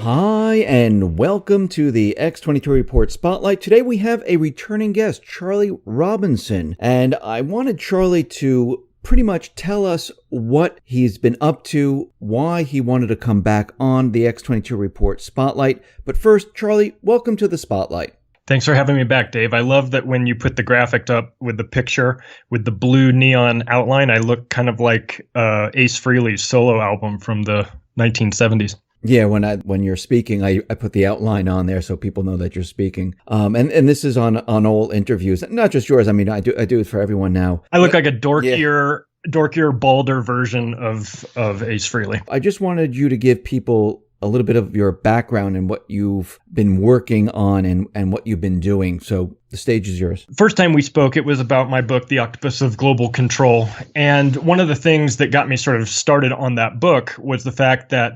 Hi, and welcome to the X22 Report Spotlight. Today we have a returning guest, Charlie Robinson, and I wanted Charlie to pretty much tell us what he's been up to, why he wanted to come back on the X22 Report Spotlight. But first, Charlie, welcome to the Spotlight. Thanks for having me back, Dave. I love that when you put the graphic up with the picture with the blue neon outline, I look kind of like Ace Frehley's solo album from the 1970s. Yeah, when you're speaking, I put the outline on there so people know that you're speaking. And this is on all interviews, not just yours. I mean, I do it for everyone now. I look like a dorkier, balder version of Ace Frehley. I just wanted you to give people a little bit of your background and what you've been working on and what you've been doing. So the stage is yours. First time we spoke, it was about my book, The Octopus of Global Control. And one of the things that got me sort of started on that book was the fact that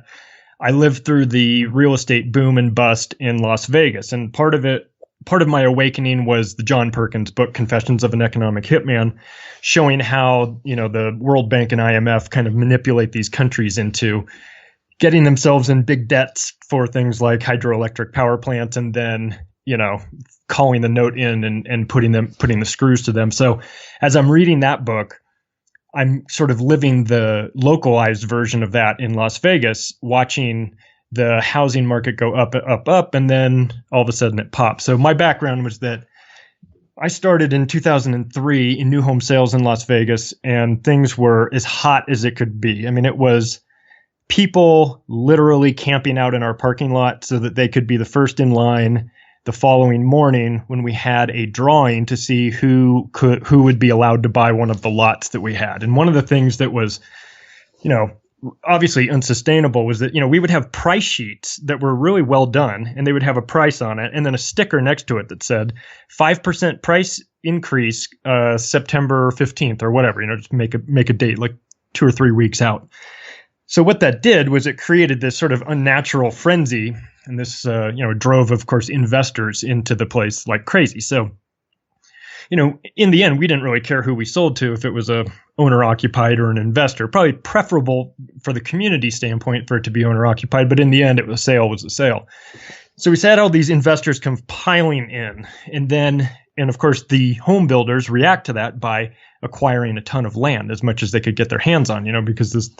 I lived through the real estate boom and bust in Las Vegas. And part of my awakening was the John Perkins book, Confessions of an Economic Hitman, showing how, the World Bank and IMF kind of manipulate these countries into getting themselves in big debts for things like hydroelectric power plants and then, calling the note in and putting the screws to them. So as I'm reading that book, I'm sort of living the localized version of that in Las Vegas, watching the housing market go up, up, up, and then all of a sudden it pops. So my background was that I started in 2003 in new home sales in Las Vegas, and things were as hot as it could be. I mean, it was people literally camping out in our parking lot so that they could be the first in line the following morning when we had a drawing to see who would be allowed to buy one of the lots that we had. And one of the things that was, obviously unsustainable was that, we would have price sheets that were really well done and they would have a price on it and then a sticker next to it that said 5% price increase September 15th or whatever, just make a date like 2 or 3 weeks out. So what that did was it created this sort of unnatural frenzy, and this, drove, of course, investors into the place like crazy. So, in the end, we didn't really care who we sold to, if it was a owner-occupied or an investor. Probably preferable for the community standpoint for it to be owner-occupied, but in the end, a sale was a sale. So we had all these investors come piling in, and of course, the home builders react to that by acquiring a ton of land, as much as they could get their hands on, because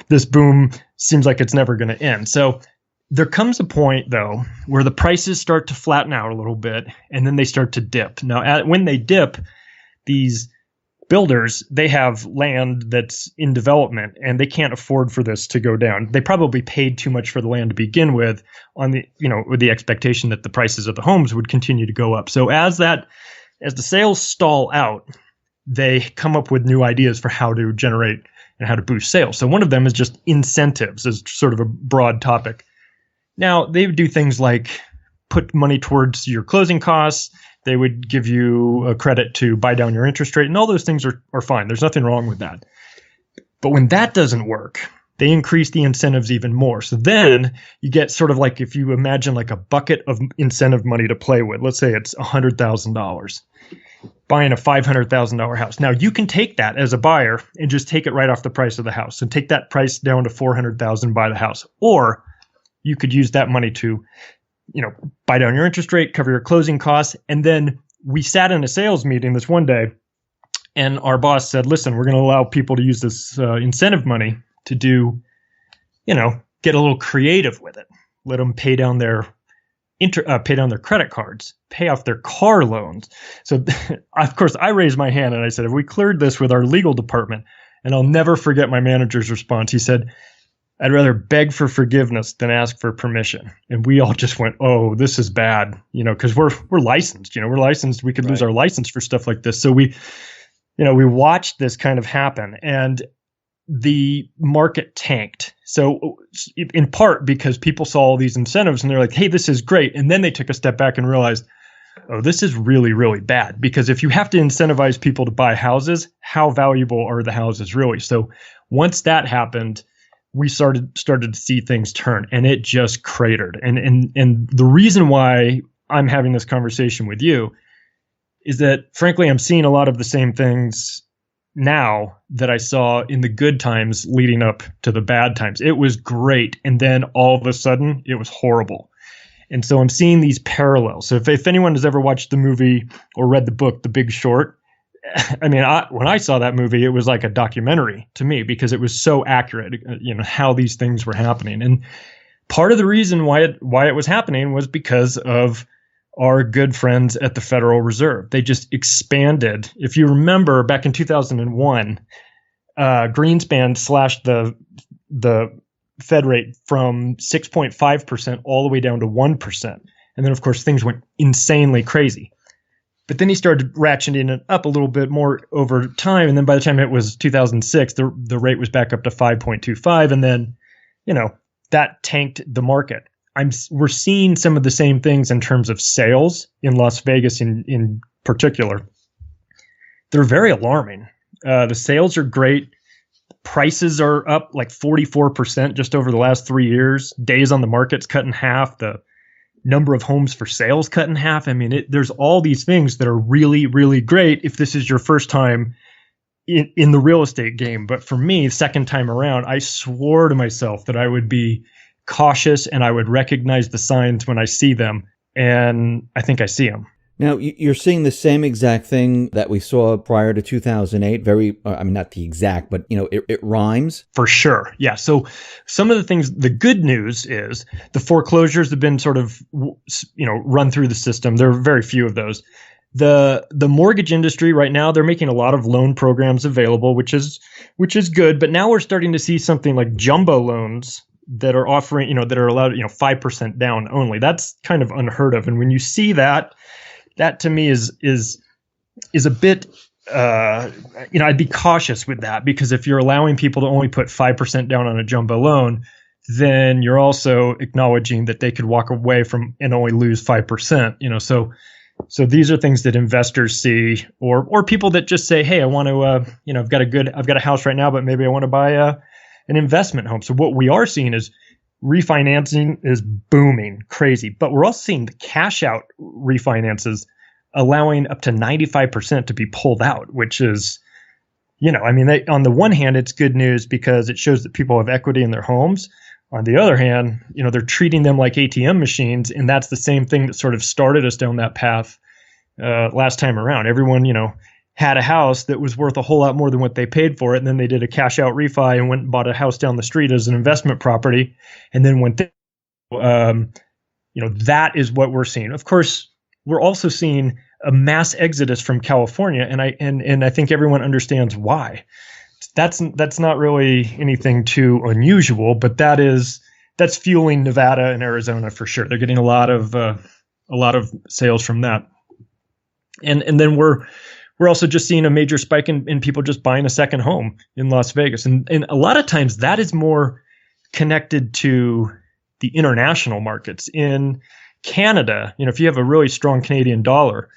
this boom seems like it's never going to end. So there comes a point, though, where the prices start to flatten out a little bit, and then they start to dip. Now, when they dip, these builders, they have land that's in development, and they can't afford for this to go down. They probably paid too much for the land to begin with, with the expectation that the prices of the homes would continue to go up. So as the sales stall out, they come up with new ideas for how to generate and how to boost sales. So one of them is just incentives, as sort of a broad topic. Now, they would do things like put money towards your closing costs. They would give you a credit to buy down your interest rate, and all those things are fine. There's nothing wrong with that. But when that doesn't work, they increase the incentives even more. So then you get sort of like, if you imagine like a bucket of incentive money to play with, let's say it's $100,000. Buying a $500,000 house. Now you can take that as a buyer and just take it right off the price of the house and take that price down to $400,000, buy the house. Or you could use that money to, buy down your interest rate, cover your closing costs. And then we sat in a sales meeting this one day and our boss said, listen, we're going to allow people to use this incentive money to do, get a little creative with it. Let them pay down their credit cards, pay off their car loans. So, of course, I raised my hand and I said, have we cleared this with our legal department? And I'll never forget my manager's response. He said, I'd rather beg for forgiveness than ask for permission. And we all just went, oh, this is bad, because we're licensed, we're licensed. We could lose our license for stuff like this. So we watched this kind of happen, and the market tanked. So in part because people saw all these incentives and they're like, hey, this is great. And then they took a step back and realized, oh, this is really, really bad. Because if you have to incentivize people to buy houses, how valuable are the houses really? So once that happened, we started to see things turn, and it just cratered. And the reason why I'm having this conversation with you is that, frankly, I'm seeing a lot of the same things now that I saw in the good times leading up to the bad times. It was great. And then all of a sudden, it was horrible. And so I'm seeing these parallels. So if anyone has ever watched the movie or read the book, The Big Short, I mean, when I saw that movie, it was like a documentary to me because it was so accurate, how these things were happening. And part of the reason why it was happening was because of our good friends at the Federal Reserve. They just expanded. If you remember, back in 2001, Greenspan slashed the Fed rate from 6.5% all the way down to 1%. And then, of course, things went insanely crazy. But then he started ratcheting it up a little bit more over time. And then by the time it was 2006, the rate was back up to 5.25. And then, that tanked the market. We're seeing some of the same things in terms of sales in Las Vegas in particular. They're very alarming. The sales are great. Prices are up like 44% just over the last 3 years. Days on the market's cut in half. The number of homes for sales cut in half. I mean, there's all these things that are really, really great if this is your first time in the real estate game. But for me, second time around, I swore to myself that I would be cautious and I would recognize the signs when I see them. And I think I see them. Now, you're seeing the same exact thing that we saw prior to 2008. Not the exact, but, it rhymes. For sure. Yeah. So some of the things, the good news is the foreclosures have been sort of, run through the system. There are very few of those. The mortgage industry right now, they're making a lot of loan programs available, which is good. But now we're starting to see something like jumbo loans that are offering, that are allowed, 5% down only. That's kind of unheard of. And when you see that to me is a bit, I'd be cautious with that, because if you're allowing people to only put 5% down on a jumbo loan, then you're also acknowledging that they could walk away from and only lose 5%. So these are things that investors see, or people that just say, hey, I want to, I've got a house right now, but maybe I want to buy an investment home. So what we are seeing is refinancing is booming, crazy, but we're also seeing the cash out refinances allowing up to 95% to be pulled out, which is, on the one hand, it's good news because it shows that people have equity in their homes. On the other hand, they're treating them like ATM machines. And that's the same thing that sort of started us down that path last time around. Everyone, had a house that was worth a whole lot more than what they paid for it. And then they did a cash out refi and went and bought a house down the street as an investment property. And then that is what we're seeing. Of course, we're also seeing a mass exodus from California. And I think everyone understands why. That's not really anything too unusual, but that's fueling Nevada and Arizona for sure. They're getting a lot of sales from that. And then we're also just seeing a major spike in people just buying a second home in Las Vegas. And a lot of times that is more connected to the international markets. In Canada, if you have a really strong Canadian dollar,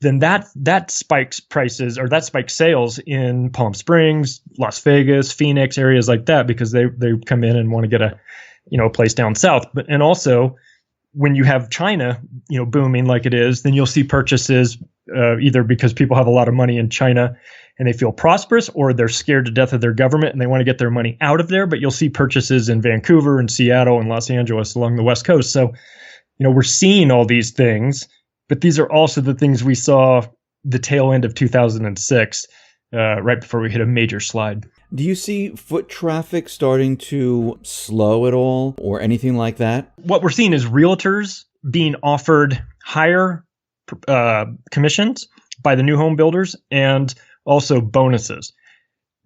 then that spikes prices, or that spikes sales in Palm Springs, Las Vegas, Phoenix, areas like that, because they come in and want to get a place down south. And also when you have China, booming like it is, then you'll see purchases either because people have a lot of money in China and they feel prosperous, or they're scared to death of their government and they want to get their money out of there. But you'll see purchases in Vancouver and Seattle and Los Angeles along the West Coast. So, we're seeing all these things, but these are also the things we saw the tail end of 2006, right before we hit a major slide. Do you see foot traffic starting to slow at all or anything like that? What we're seeing is realtors being offered higher commissions by the new home builders and also bonuses.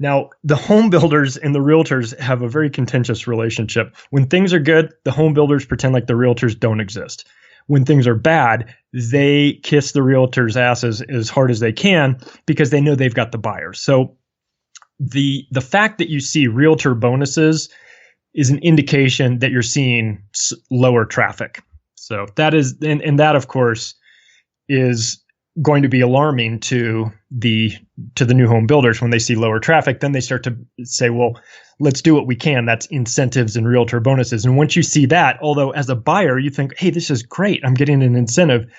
Now, the home builders and the realtors have a very contentious relationship. When things are good, the home builders pretend like the realtors don't exist. When things are bad, they kiss the realtors' asses as hard as they can because they know they've got the buyers. So the fact that you see realtor bonuses is an indication that you're seeing lower traffic. So that is, and that of course is going to be alarming to the new home builders when they see lower traffic. Then they start to say, well, let's do what we can. That's incentives and realtor bonuses. And once you see that, although as a buyer, you think, hey, this is great, I'm getting an incentive.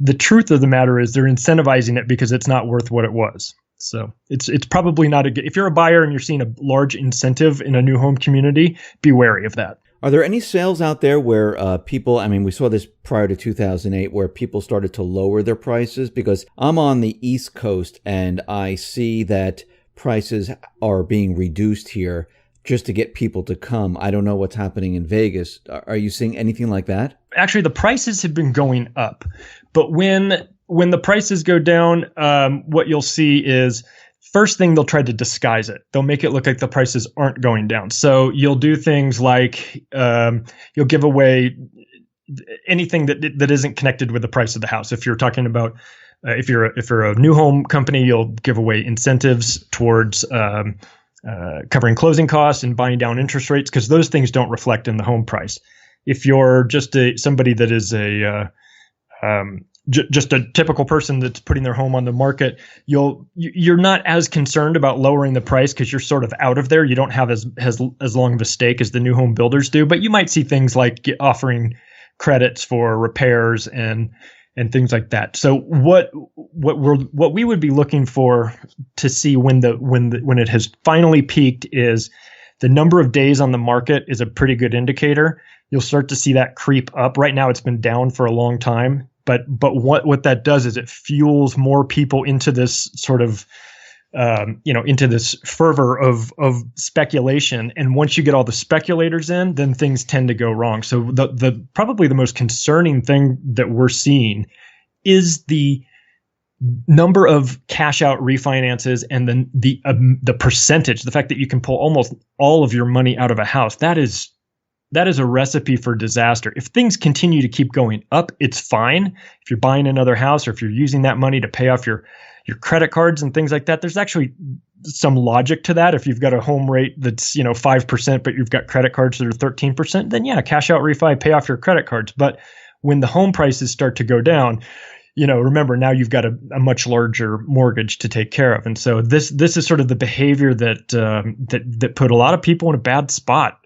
The truth of the matter is they're incentivizing it because it's not worth what it was. So it's probably not if you're a buyer and you're seeing a large incentive in a new home community, be wary of that. Are there any sales out there where people, I mean, we saw this prior to 2008, where people started to lower their prices? Because I'm on the East Coast and I see that prices are being reduced here just to get people to come. I don't know what's happening in Vegas. Are you seeing anything like that? Actually, the prices have been going up. But when the prices go down, what you'll see is, first thing, they'll try to disguise it. They'll make it look like the prices aren't going down. So you'll do things like you'll give away anything that isn't connected with the price of the house. If you're talking about if you're a new home company, you'll give away incentives towards covering closing costs and buying down interest rates, because those things don't reflect in the home price. If you're just somebody that is just a typical person that's putting their home on the market, you're not as concerned about lowering the price because you're sort of out of there. You don't have as long of a stake as the new home builders do, but you might see things like offering credits for repairs and things like that. So what we would be looking for to see when it has finally peaked is the number of days on the market is a pretty good indicator. You'll start to see that creep up. Right now, it's been down for a long time. But what that does is it fuels more people into this sort of, into this fervor of speculation. And once you get all the speculators in, then things tend to go wrong. So the probably the most concerning thing that we're seeing is the number of cash out refinances, and then the percentage, the fact that you can pull almost all of your money out of a house. That is a recipe for disaster. If things continue to keep going up, it's fine. If you're buying another house, or if you're using that money to pay off your credit cards and things like that, there's actually some logic to that. If you've got a home rate that's 5%, but you've got credit cards that are 13%, then yeah, cash out refi, pay off your credit cards. But when the home prices start to go down, remember, now you've got a much larger mortgage to take care of. And so this is sort of the behavior that put a lot of people in a bad spot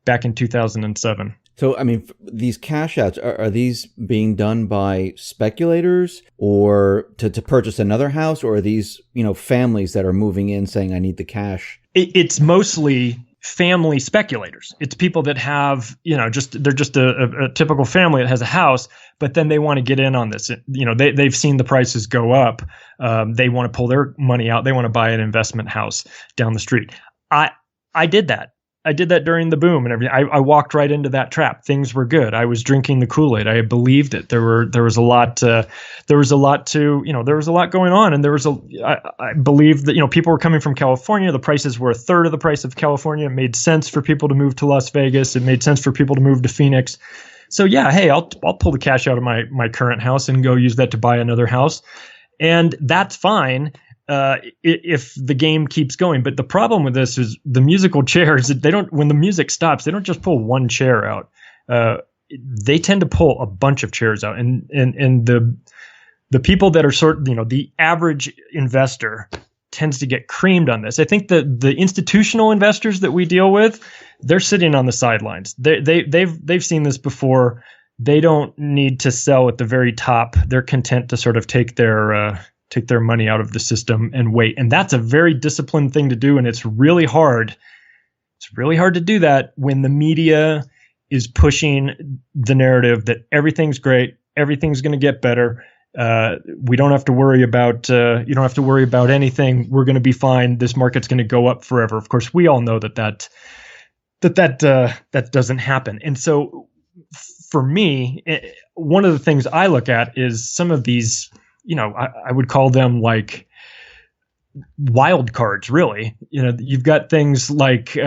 back in 2007. So, I mean, these cash outs, are these being done by speculators or to purchase another house, or are these, families that are moving in saying, I need the cash? It's mostly family speculators. It's people that have, they're just a typical family that has a house, but then they want to get in on this. They've seen the prices go up. They want to pull their money out. They want to buy an investment house down the street. I did that. I did that during the boom and everything. I walked right into that trap. Things were good. I was drinking the Kool-Aid. I believed it. There was a lot going on, and I believed that, people were coming from California. The prices were a third of the price of California. It made sense for people to move to Las Vegas. It made sense for people to move to Phoenix. So yeah, hey, I'll pull the cash out of my current house and go use that to buy another house. And that's fine. If the game keeps going. But the problem with this is the musical chairs, when the music stops, they don't just pull one chair out. They tend to pull a bunch of chairs out. And the people that are the average investor tends to get creamed on this. I think that the institutional investors that we deal with, they're sitting on the sidelines. They've seen this before. They don't need to sell at the very top. They're content to sort of take their money out of the system and wait. And that's a very disciplined thing to do. And it's really hard. It's really hard to do that when the media is pushing the narrative that everything's great, everything's going to get better. We don't have to worry about, you don't have to worry about anything. We're going to be fine. This market's going to go up forever. Of course, we all know that doesn't happen. And so for me, one of the things I look at is some of these, I would call them like wild cards, really. You've got things like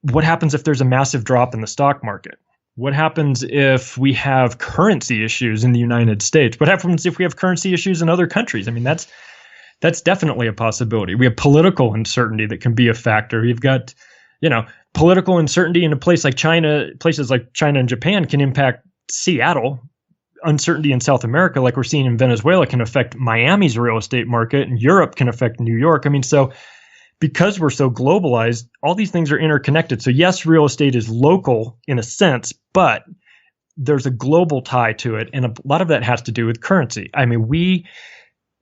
what happens if there's a massive drop in the stock market? What happens if we have currency issues in the United States? What happens if we have currency issues in other countries? I mean, that's definitely a possibility. We have political uncertainty that can be a factor. You've got, political uncertainty in places like China and Japan can impact Seattle. Uncertainty in South America, like we're seeing in Venezuela, can affect Miami's real estate market, and Europe can affect New York. I mean, so because we're so globalized, all these things are interconnected. So yes, real estate is local in a sense, but there's a global tie to it. And a lot of that has to do with currency. I mean,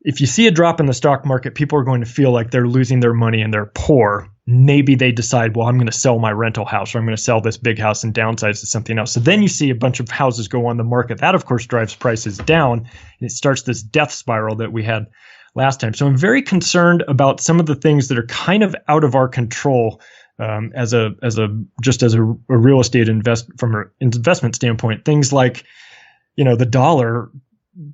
if you see a drop in the stock market, people are going to feel like they're losing their money and they're poor. Maybe they decide, well, I'm going to sell my rental house, or I'm going to sell this big house and downsize to something else. So then you see a bunch of houses go on the market. That, of course, drives prices down, and it starts this death spiral that we had last time. So I'm very concerned about some of the things that are kind of out of our control as a real estate from an investment standpoint. Things like, the dollar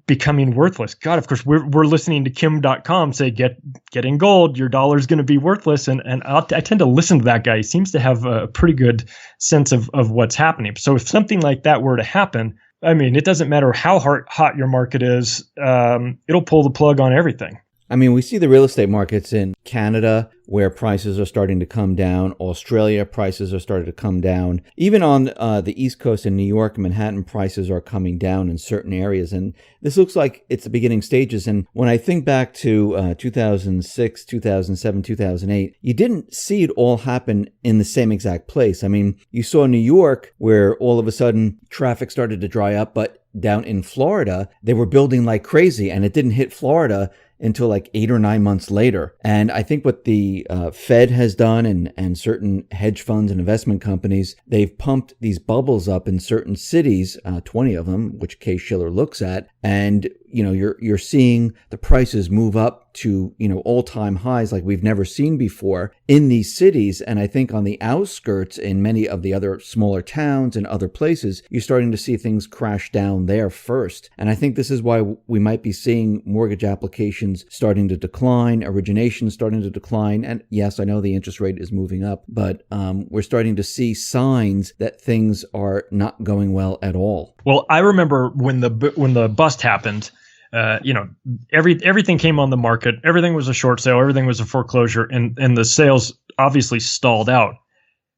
becoming worthless. God, of course, we're listening to Kim.com say, get in gold, your dollar's going to be worthless. And I tend to listen to that guy. He seems to have a pretty good sense of what's happening. So if something like that were to happen, I mean, it doesn't matter how hot your market is, it'll pull the plug on everything. I mean, we see the real estate markets in Canada where prices are starting to come down. Australia, prices are starting to come down. Even on the East Coast in New York and Manhattan, prices are coming down in certain areas. And this looks like it's the beginning stages. And when I think back to 2006, 2007, 2008, you didn't see it all happen in the same exact place. I mean, you saw New York where all of a sudden traffic started to dry up, but down in Florida, they were building like crazy, and it didn't hit Florida until like 8 or 9 months later. And I think what the Fed has done and certain hedge funds and investment companies, they've pumped these bubbles up in certain cities, 20 of them, which Case-Shiller looks at. And, you're seeing the prices move up to, all-time highs like we've never seen before in these cities. And I think on the outskirts in many of the other smaller towns and other places, you're starting to see things crash down there first. And I think this is why we might be seeing mortgage applications starting to decline, originations starting to decline. And yes, I know the interest rate is moving up, but we're starting to see signs that things are not going well at all. Well, I remember when the bust happened, everything came on the market. Everything was a short sale. Everything was a foreclosure, and the sales obviously stalled out.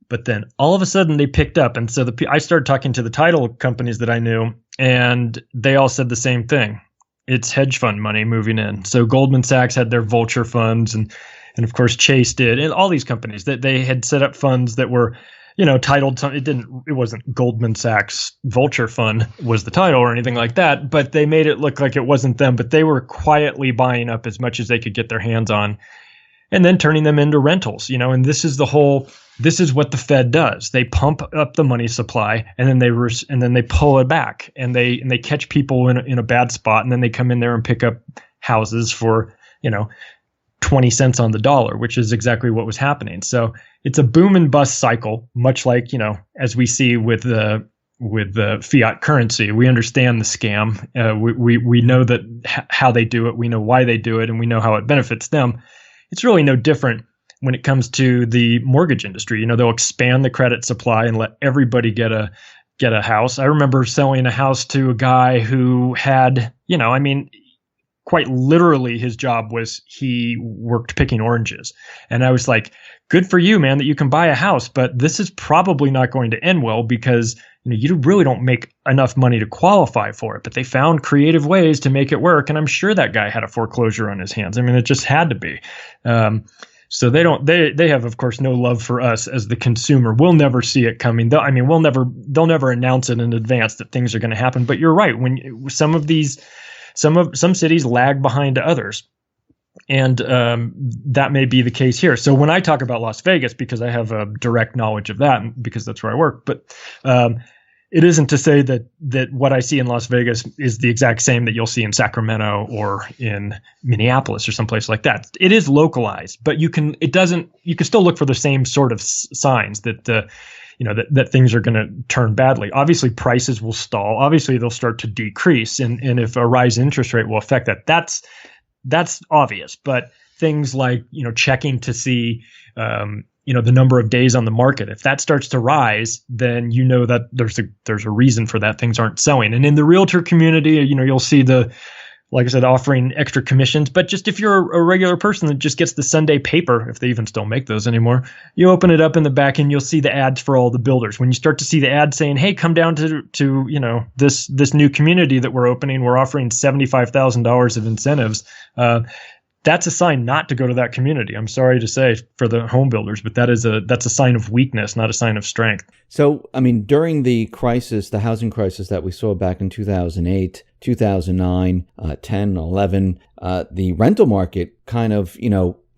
But then all of a sudden they picked up, and so I started talking to the title companies that I knew, and they all said the same thing. It's hedge fund money moving in. So Goldman Sachs had their vulture funds, and of course Chase did, and all these companies that they had set up funds that were, titled something. It wasn't Goldman Sachs Vulture Fund was the title or anything like that, but they made it look like it wasn't them, but they were quietly buying up as much as they could get their hands on and then turning them into rentals, and this is what the Fed does. They pump up the money supply and then they pull it back, and they catch people in a bad spot, and then they come in there and pick up houses for, 20 cents on the dollar, which is exactly what was happening. So it's a boom and bust cycle, much like, as we see with the fiat currency. We understand the scam. We know that how they do it. We know why they do it, and we know how it benefits them. It's really no different when it comes to the mortgage industry. They'll expand the credit supply and let everybody get a house. I remember selling a house to a guy who had, quite literally his job was he worked picking oranges. And I was like, good for you, man, that you can buy a house, but this is probably not going to end well because you really don't make enough money to qualify for it. But they found creative ways to make it work, and I'm sure that guy had a foreclosure on his hands. I mean, it just had to be. So they have, of course, no love for us as the consumer. We'll never see it coming. They'll never announce it in advance that things are going to happen. But you're right. When some cities lag behind others. And that may be the case here. So when I talk about Las Vegas, because I have a direct knowledge of that, because that's where I work, but it isn't to say that what I see in Las Vegas is the exact same that you'll see in Sacramento or in Minneapolis or someplace like that. It is localized, but you can still look for the same sort of signs that that things are going to turn badly. Obviously, prices will stall. Obviously, they'll start to decrease, and if a rise in interest rate will affect that, that's obvious. But things like checking to see the number of days on the market, if that starts to rise, then that there's a reason for that. Things aren't selling. And in the realtor community, you'll see like I said, offering extra commissions. But just if you're a regular person that just gets the Sunday paper, if they even still make those anymore, you open it up in the back and you'll see the ads for all the builders. When you start to see the ad saying, hey, come down to this new community that we're opening, we're offering $75,000 of incentives. that's a sign not to go to that community. I'm sorry to say for the home builders, but that's a sign of weakness, not a sign of strength. So, I mean, during the crisis, the housing crisis that we saw back in 2008, 2009, 10, 11, the rental market kind of,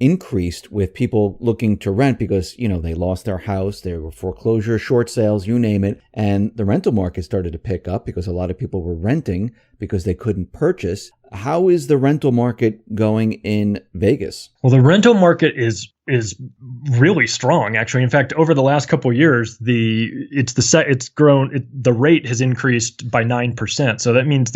increased with people looking to rent because, they lost their house, there were foreclosure, short sales, you name it. And the rental market started to pick up because a lot of people were renting because they couldn't purchase. How is the rental market going in Vegas? Well, the rental market is really strong, actually. In fact, over the last couple of years, the rate has increased by 9%. So that means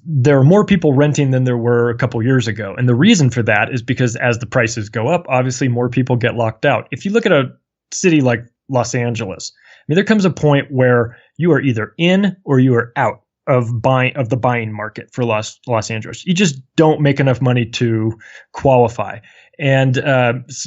there are more people renting than there were a couple years ago. And the reason for that is because as the prices go up, obviously more people get locked out. If you look at a city like Los Angeles, I mean, there comes a point where you are either in or you are out of the buying market for Los Angeles. You just don't make enough money to qualify. And that's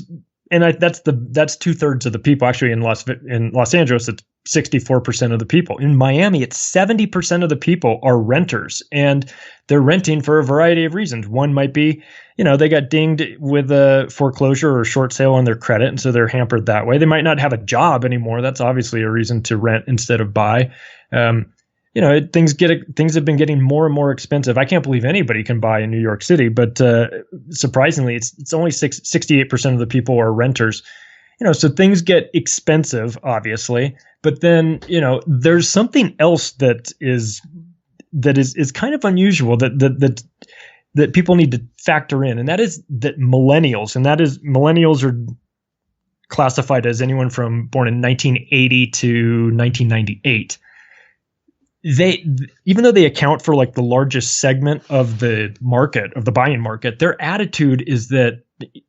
2/3 of the people. Actually, in Los Angeles, it's 64% of the people. In Miami, it's 70% of the people are renters, and they're renting for a variety of reasons. One might be, they got dinged with a foreclosure or short sale on their credit, and so they're hampered that way. They might not have a job anymore. That's obviously a reason to rent instead of buy. Things have been getting more and more expensive. I can't believe anybody can buy in New York City, but surprisingly, it's only 68% of the people are renters. So things get expensive, obviously, but then there's something else that is kind of unusual that people need to factor in, and that is that millennials are classified as anyone born in 1980 to 1998. Even though they account for like the largest segment of the market, of the buying market, their attitude is that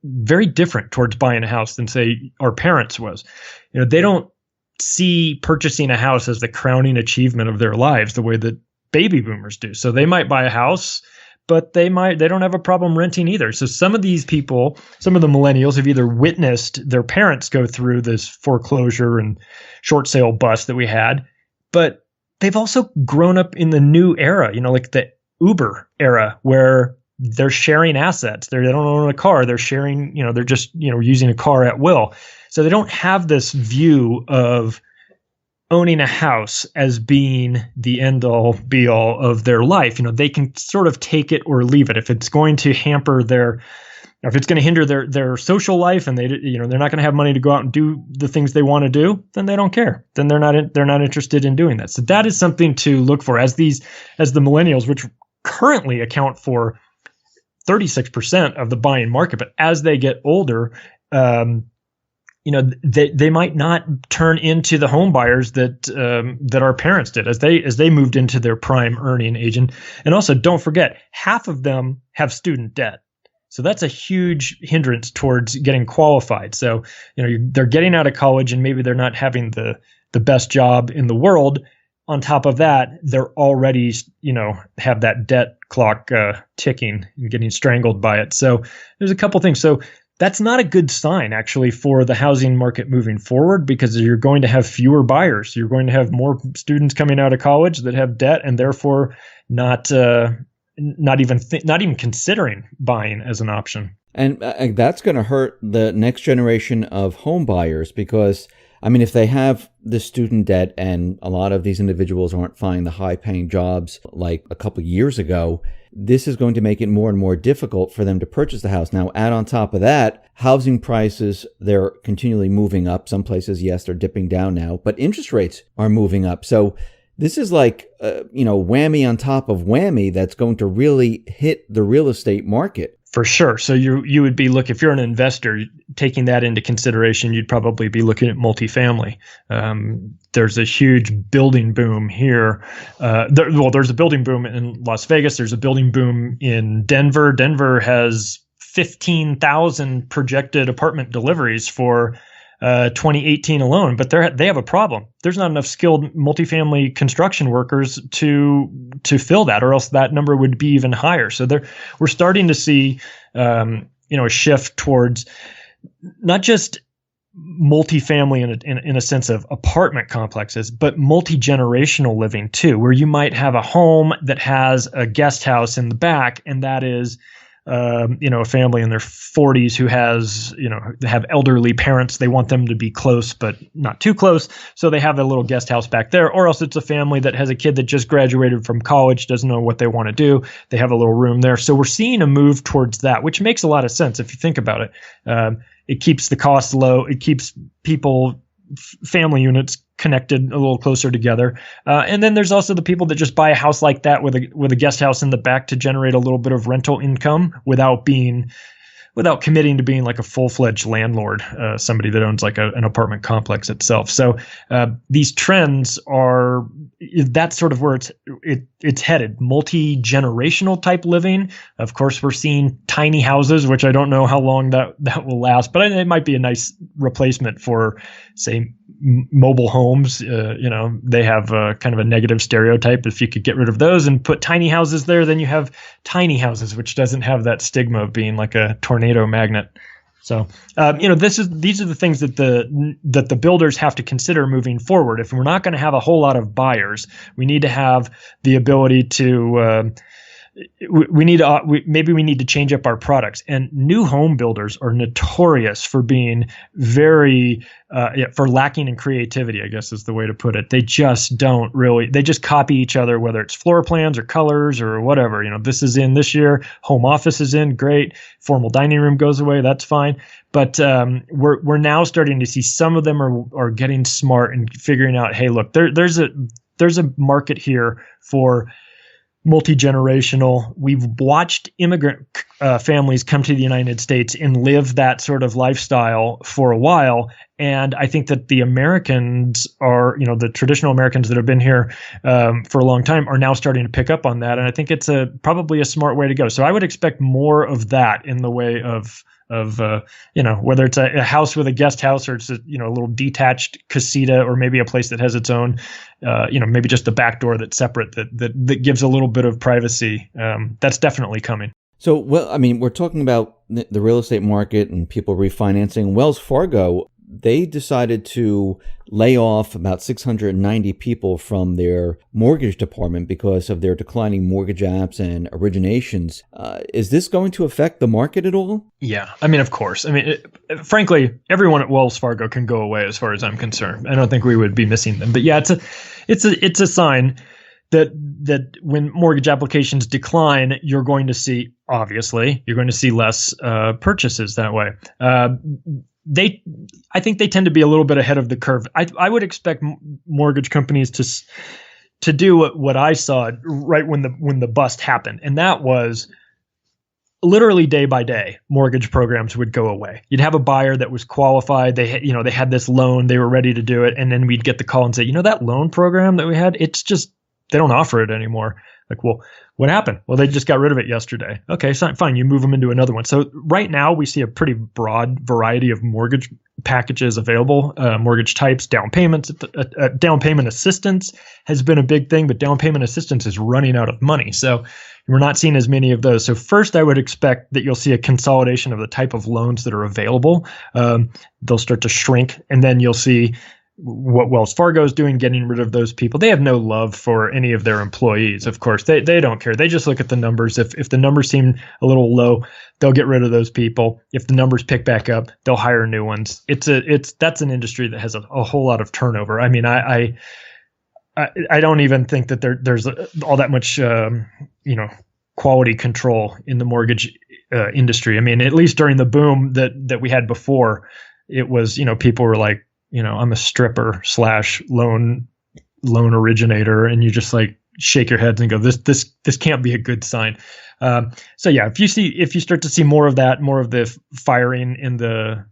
very different towards buying a house than, say, our parents was. They don't see purchasing a house as the crowning achievement of their lives the way that baby boomers do. So they might buy a house, but they don't have a problem renting either. So some of these people, some of the millennials, have either witnessed their parents go through this foreclosure and short sale bust that we had, but they've also grown up in the new era, like the Uber era, where they're sharing assets. They don't own a car. They're sharing, they're just, using a car at will. So they don't have this view of owning a house as being the end all be all of their life. They can sort of take it or leave it. If it's going to hamper if it's going to hinder their social life, and they're not going to have money to go out and do the things they want to do, then they don't care. Then they're not interested in doing that. So that is something to look for as the millennials, which currently account for 36% of the buying market, but as they get older, they might not turn into the home buyers that our parents did as they moved into their prime earning age. And also, don't forget, half of them have student debt. So that's a huge hindrance towards getting qualified. So, they're getting out of college and maybe they're not having the best job in the world. On top of that, they're already, have that debt clock ticking and getting strangled by it. So there's a couple things. So that's not a good sign, actually, for the housing market moving forward, because you're going to have fewer buyers. You're going to have more students coming out of college that have debt and therefore not even considering buying as an option. And that's going to hurt the next generation of home buyers because, if they have the student debt and a lot of these individuals aren't finding the high-paying jobs like a couple of years ago, this is going to make it more and more difficult for them to purchase the house. Now, add on top of that, housing prices, they're continually moving up. Some places, yes, they're dipping down now, but interest rates are moving up. So this is like, whammy on top of whammy that's going to really hit the real estate market. For sure. So you would be if you're an investor, taking that into consideration, you'd probably be looking at multifamily. There's a huge building boom here. There's a building boom in Las Vegas. There's a building boom in Denver. Denver has 15,000 projected apartment deliveries for 2018 alone, but they have a problem. There's not enough skilled multifamily construction workers to fill that, or else that number would be even higher. So we're starting to see a shift towards not just multifamily in a sense of apartment complexes, but multi-generational living too, where you might have a home that has a guest house in the back, and that is a family in their 40s who has, have elderly parents. They want them to be close, but not too close. So they have a little guest house back there. Or else it's a family that has a kid that just graduated from college, doesn't know what they want to do. They have a little room there. So we're seeing a move towards that, which makes a lot of sense if you think about it. It keeps the costs low. It keeps family units connected a little closer together. And then there's also the people that just buy a house like that with a guest house in the back to generate a little bit of rental income without committing to being like a full-fledged landlord, somebody that owns like an apartment complex itself. So these trends that's sort of where it's headed. Multi-generational type living. Of course, we're seeing tiny houses, which I don't know how long that will last, but it might be a nice replacement for, say, mobile homes. They have kind of a negative stereotype. If you could get rid of those and put tiny houses there, then you have tiny houses, which doesn't have that stigma of being like a tornado magnet. So, these are the things that the builders have to consider moving forward. If we're not going to have a whole lot of buyers, we need to have the ability to. We need to change up our products. And new home builders are notorious for being for lacking in creativity, I guess is the way to put it. They just they just copy each other, whether it's floor plans or colors or whatever. This is in this year, home office is in, great. Formal dining room goes away, that's fine. But we're now starting to see some of them are getting smart and figuring out, hey, look, there's a market here for multi-generational. We've watched immigrant families come to the United States and live that sort of lifestyle for a while. And I think that the Americans the traditional Americans that have been here for a long time are now starting to pick up on that. And I think it's probably a smart way to go. So I would expect more of that in the way of whether it's a house with a guest house or it's a little detached casita, or maybe a place that has its own, maybe just a back door that's separate that gives a little bit of privacy. That's definitely coming. So, we're talking about the real estate market and people refinancing. Wells Fargo, they decided to lay off about 690 people from their mortgage department because of their declining mortgage apps and originations. Is this going to affect the market at all? Yeah, of course. Frankly, everyone at Wells Fargo can go away as far as I'm concerned. I don't think we would be missing them. But yeah, it's a sign that when mortgage applications decline, you're going to see less purchases that way. I think they tend to be a little bit ahead of the curve. I would expect mortgage companies to do what I saw right when the bust happened, and that was literally day by day, mortgage programs would go away. You'd have a buyer that was qualified. They had this loan, they were ready to do it, and then we'd get the call and say, that loan program that we had, it's just they don't offer it anymore. Like, well, what happened? Well, they just got rid of it yesterday. Okay, so fine. You move them into another one. So right now we see a pretty broad variety of mortgage packages available, mortgage types, down payments. Down payment assistance has been a big thing, but down payment assistance is running out of money. So we're not seeing as many of those. So first, I would expect that you'll see a consolidation of the type of loans that are available. They'll start to shrink, and then you'll see what Wells Fargo is doing, getting rid of those people. They have no love for any of their employees. Of course, they don't care. They just look at the numbers. If the numbers seem a little low, they'll get rid of those people. If the numbers pick back up, they'll hire new ones. That's an industry that has a whole lot of turnover. I don't even think that there's all that much quality control in the mortgage industry. At least during the boom that we had before, it was people were like, I'm a stripper / loan originator, and you just like shake your heads and go, this can't be a good sign. So yeah, if you start to see more of that, more of the firing in the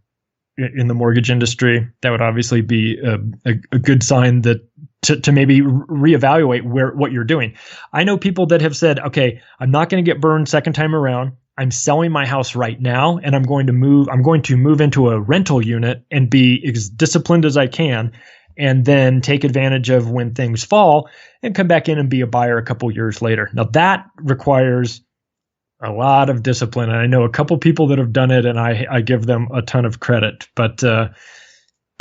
mortgage industry, that would obviously be a good sign that to maybe reevaluate what you're doing. I know people that have said, okay, I'm not going to get burned second time around. I'm selling my house right now, and I'm going to move into a rental unit and be as disciplined as I can, and then take advantage of when things fall and come back in and be a buyer a couple years later. Now that requires a lot of discipline. And I know a couple people that have done it, and I give them a ton of credit, but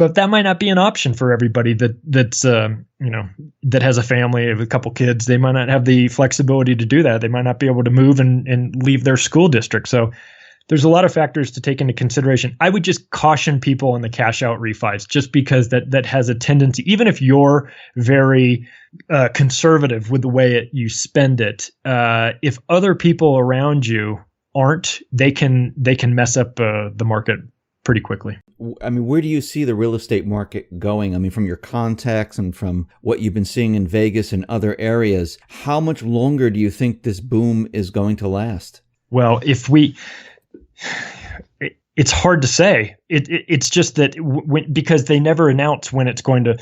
But that might not be an option for everybody that's that has a family of a couple kids. They might not have the flexibility to do that. They might not be able to move and leave their school district. So there's a lot of factors to take into consideration. I would just caution people on the cash out refis, just because that has a tendency, even if you're very conservative with the way you spend it, if other people around you aren't, they can mess up the market pretty quickly. I mean, where do you see the real estate market going? I mean, from your contacts and from what you've been seeing in Vegas and other areas, how much longer do you think this boom is going to last? Well, it's hard to say. It's just that because they never announce when it's going to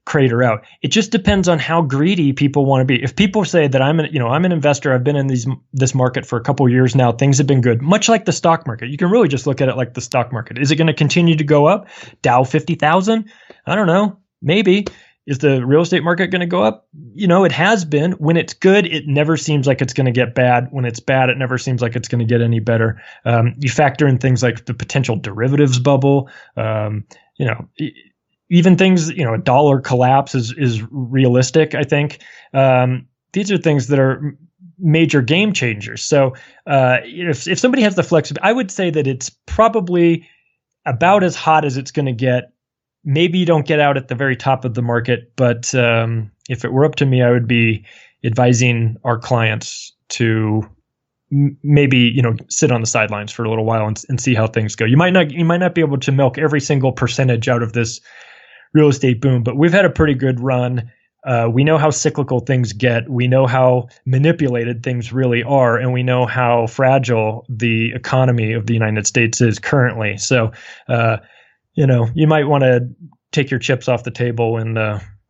crater out. It just depends on how greedy people want to be. If people say that I'm an investor, I've been in this market for a couple of years now, things have been good, much like the stock market. You can really just look at it like the stock market. Is it going to continue to go up? Dow 50,000? I don't know. Maybe. Is the real estate market going to go up? It has been. When it's good, it never seems like it's going to get bad. When it's bad, it never seems like it's going to get any better. You factor in things like the potential derivatives bubble. Even things, a dollar collapse is realistic, I think. These are things that are major game changers. So if somebody has the flexibility, I would say that it's probably about as hot as it's going to get. Maybe you don't get out at the very top of the market, but if it were up to me, I would be advising our clients to maybe sit on the sidelines for a little while and see how things go. You might not be able to milk every single percentage out of this real estate boom, but we've had a pretty good run. We know how cyclical things get. We know how manipulated things really are, and we know how fragile the economy of the United States is currently. So. You might want to take your chips off the table and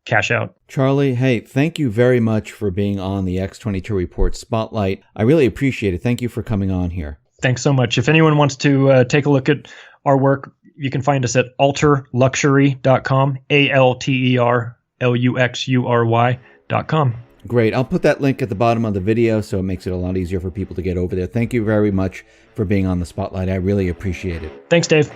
cash out. Charlie, hey, thank you very much for being on the X22 Report Spotlight. I really appreciate it. Thank you for coming on here. Thanks so much. If anyone wants to take a look at our work, you can find us at alterluxury.com, ALTERLUXURY.com. Great. I'll put that link at the bottom of the video so it makes it a lot easier for people to get over there. Thank you very much for being on the Spotlight. I really appreciate it. Thanks, Dave.